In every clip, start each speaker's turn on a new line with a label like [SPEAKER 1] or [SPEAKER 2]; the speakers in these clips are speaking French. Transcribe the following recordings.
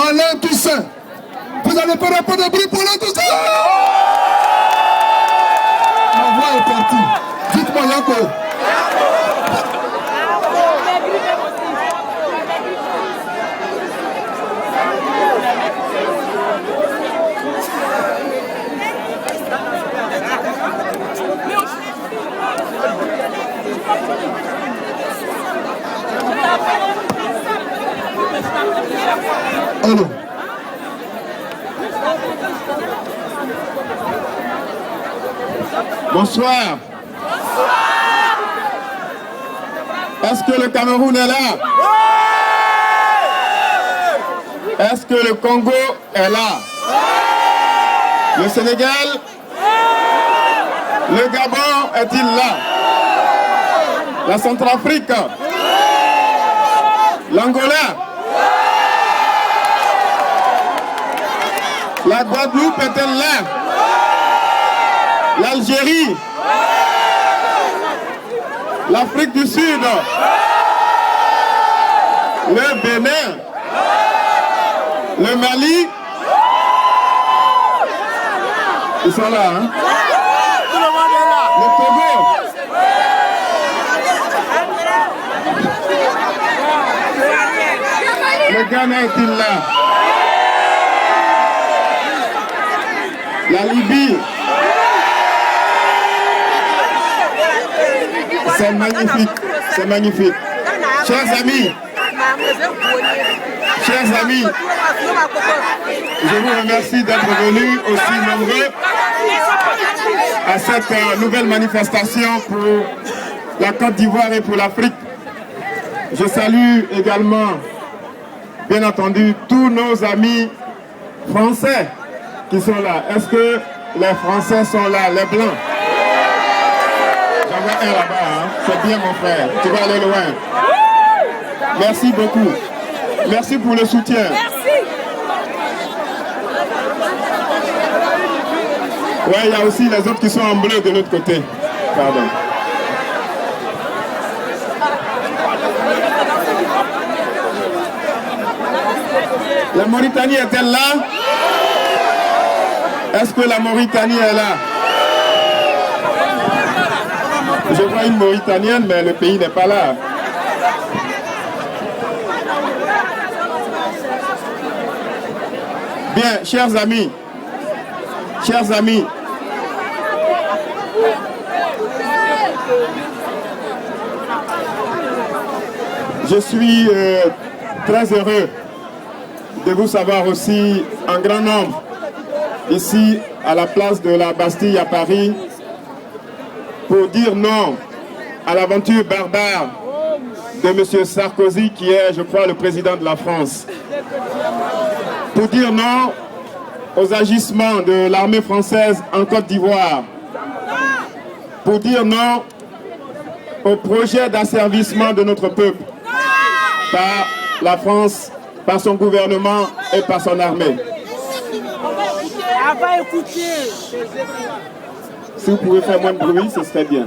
[SPEAKER 1] Alain Toussaint. Vous n'allez pas répondre de bruit pour Alain Toussaint. Ma voix est partie. Dites-moi Yako. Allô. Bonsoir. Est-ce que le Cameroun est là? Est-ce que le Congo est là? Le Sénégal? Le Gabon est-il là? La Centrafrique? L'Angola? La Guadeloupe est-elle là? L'Algérie? L'Afrique du Sud? Le Bénin? Le Mali? Ils sont là, hein? Le Togo? Le Ghana est-il là? La Libye? C'est magnifique, c'est magnifique. Chers amis, je vous remercie d'être venus aussi nombreux à cette nouvelle manifestation pour la Côte d'Ivoire et pour l'Afrique. Je salue également, bien entendu, tous nos amis français qui sont là. Est-ce que les Français sont là, les Blancs? J'en vois un là-bas, hein? C'est bien mon frère, tu vas aller loin. Merci beaucoup. Merci pour le soutien. Ouais, il y a aussi les autres qui sont en bleu de l'autre côté. Pardon. La Mauritanie est-elle là? Est-ce que la Mauritanie est là? Je vois une Mauritanienne, mais le pays n'est pas là. Bien, chers amis, je suis très heureux de vous savoir aussi en grand nombre ici à la place de la Bastille à Paris pour dire non à l'aventure barbare de M. Sarkozy qui est, je crois, le président de la France. Pour dire non aux agissements de l'armée française en Côte d'Ivoire. Pour dire non au projet d'asservissement de notre peuple par la France, par son gouvernement et par son armée. Si vous pouvez faire moins de bruit, ce serait bien.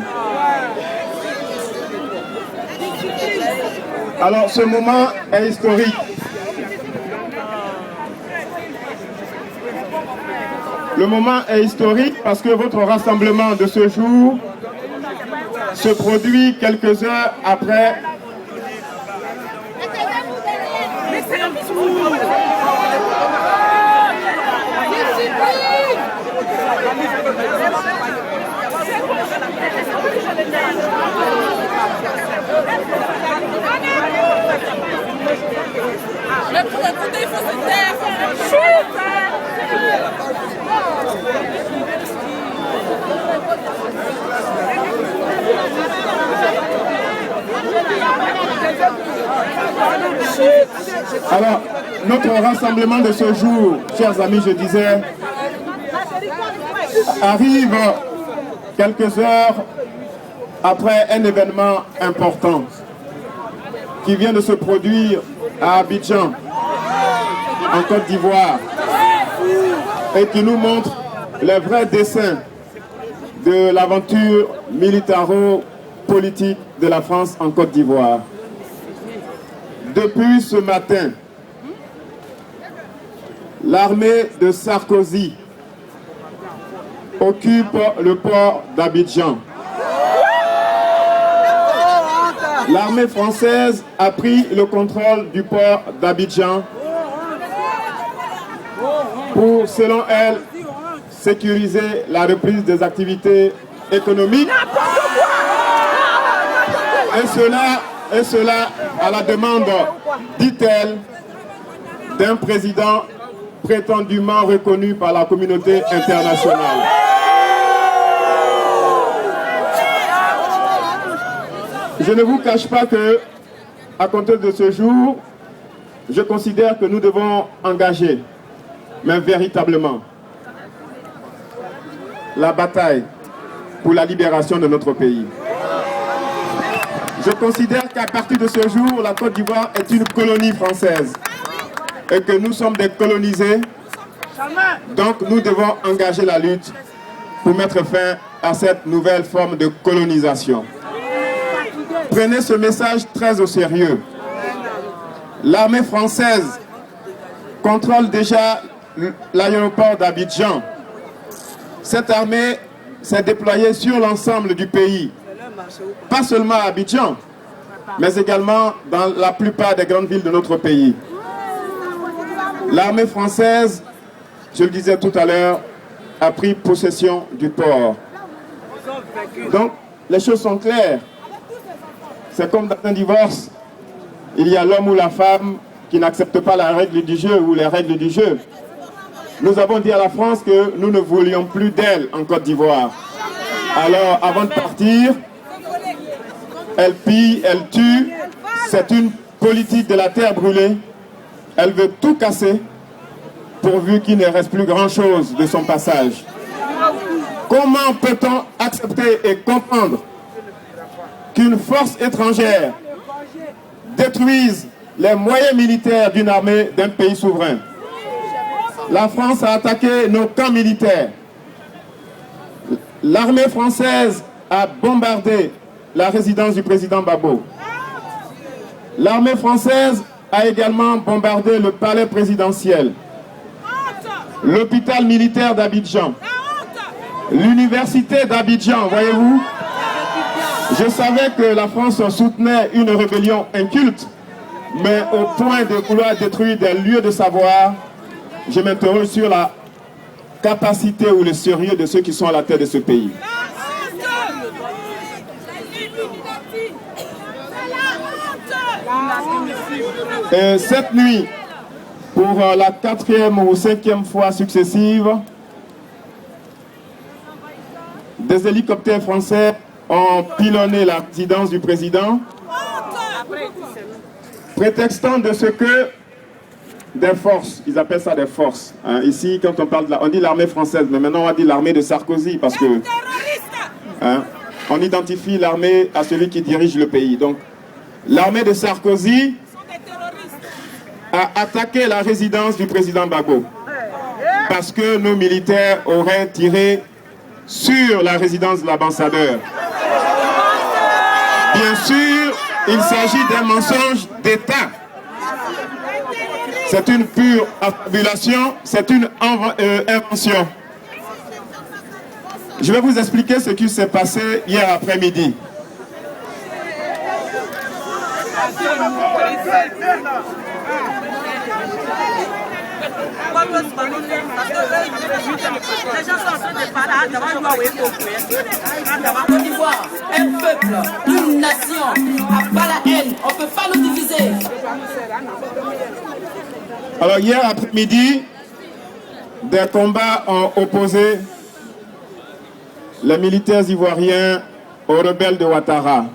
[SPEAKER 1] Alors, ce moment est historique. Le moment est historique parce que votre rassemblement de ce jour se produit quelques heures après
[SPEAKER 2] Mais pour écouter, il faut se taire. Chut!
[SPEAKER 1] Alors, notre rassemblement de ce jour, chers amis, je disais, arrive quelques heures après un événement important qui vient de se produire à Abidjan, en Côte d'Ivoire, et qui nous montre les vrais dessins de l'aventure militaro-politique de la France en Côte d'Ivoire. Depuis ce matin, L'armée de Sarkozy occupe le port d'Abidjan. L'armée française a pris le contrôle du port d'Abidjan pour, selon elle, sécuriser la reprise des activités économiques. Et cela à la demande, dit-elle, d'un président prétendument reconnu par la communauté internationale. Je ne vous cache pas que, à compter de ce jour, je considère que nous devons engager, mais véritablement, la bataille pour la libération de notre pays. Je considère qu'à partir de ce jour, la Côte d'Ivoire est une colonie française et que nous sommes des colonisés. Donc nous devons engager la lutte pour mettre fin à cette nouvelle forme de colonisation. Prenez ce message très au sérieux. L'armée française contrôle déjà l'aéroport d'Abidjan. Cette armée s'est déployée sur l'ensemble du pays. Pas seulement à Abidjan, mais également dans la plupart des grandes villes de notre pays. L'armée française, je le disais tout à l'heure, a pris possession du port. Donc, les choses sont claires. C'est comme dans un divorce. Il y a l'homme ou la femme qui n'acceptent pas la règle du jeu ou les règles du jeu. Nous avons dit à la France que nous ne voulions plus d'elle en Côte d'Ivoire. Alors, avant de partir, elle pille, elle tue. C'est une politique de la terre brûlée. Elle veut tout casser pourvu qu'il ne reste plus grand-chose de son passage. Comment peut-on accepter et comprendre qu'une force étrangère détruise les moyens militaires d'une armée d'un pays souverain? La France a attaqué nos camps militaires. L'armée française a bombardé la résidence du président Gbagbo. L'armée française a également bombardé le palais présidentiel, l'hôpital militaire d'Abidjan, l'université d'Abidjan, voyez-vous. Je savais que la France soutenait une rébellion inculte, mais au point de vouloir détruire des lieux de savoir, je m'interroge sur la capacité ou le sérieux de ceux qui sont à la tête de ce pays. Et cette nuit, pour la 4e ou 5e fois successive, des hélicoptères français ont pilonné la résidence du président, prétextant de ce que des forces, ils appellent ça des forces. Hein, ici, quand on parle on dit l'armée française, mais maintenant on va dire l'armée de Sarkozy, parce que on identifie l'armée à celui qui dirige le pays. Donc, l'armée de Sarkozy a attaqué la résidence du président Gbagbo parce que nos militaires auraient tiré sur la résidence de l'ambassadeur. Bien sûr, il s'agit d'un mensonge d'État. C'est une pure affabulation, c'est une invention. Je vais vous expliquer ce qui s'est passé hier après-midi.
[SPEAKER 3] Côte d'Ivoire, un peuple, une nation, à pas la haine, on ne peut pas nous diviser.
[SPEAKER 1] Alors hier après-midi, des combats ont opposé les militaires ivoiriens aux rebelles de Ouattara.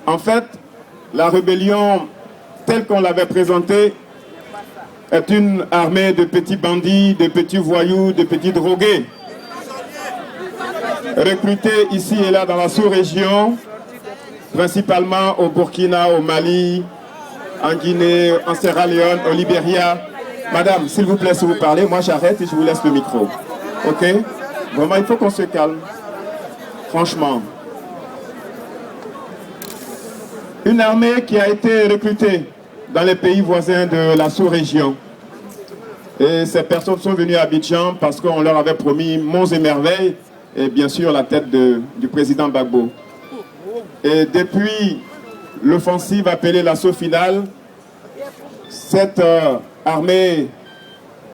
[SPEAKER 1] En fait, la rébellion telle qu'on l'avait présentée est une armée de petits bandits, de petits voyous, de petits drogués, recrutés ici et là dans la sous-région, principalement au Burkina, au Mali, en Guinée, en Sierra Leone, au Libéria. Madame, s'il vous plaît, si vous parlez, moi j'arrête et je vous laisse le micro. Ok? Vraiment, il faut qu'on se calme. Franchement. Une armée qui a été recrutée dans les pays voisins de la sous-région Et ces personnes sont venues à Abidjan parce qu'on leur avait promis monts et merveilles et bien sûr la tête du président Gbagbo. Et depuis l'offensive appelée l'assaut final, cette armée